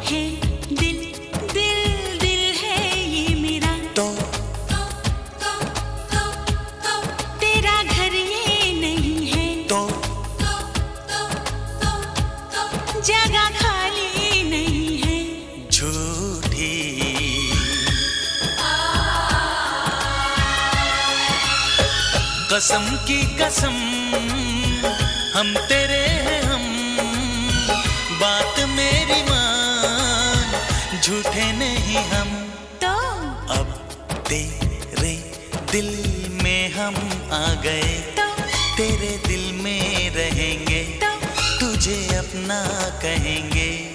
है दिल दिल दिल है ये मेरा। तो तेरा घर ये नहीं है। तो जगह खाली नहीं है। झूठी कसम की कसम हम तेरे हैं हम, बात मेरी मान, झूठे नहीं हम। तो अब तेरे दिल में हम आ गए, तो तेरे दिल में रहेंगे, तो तुझे अपना कहेंगे।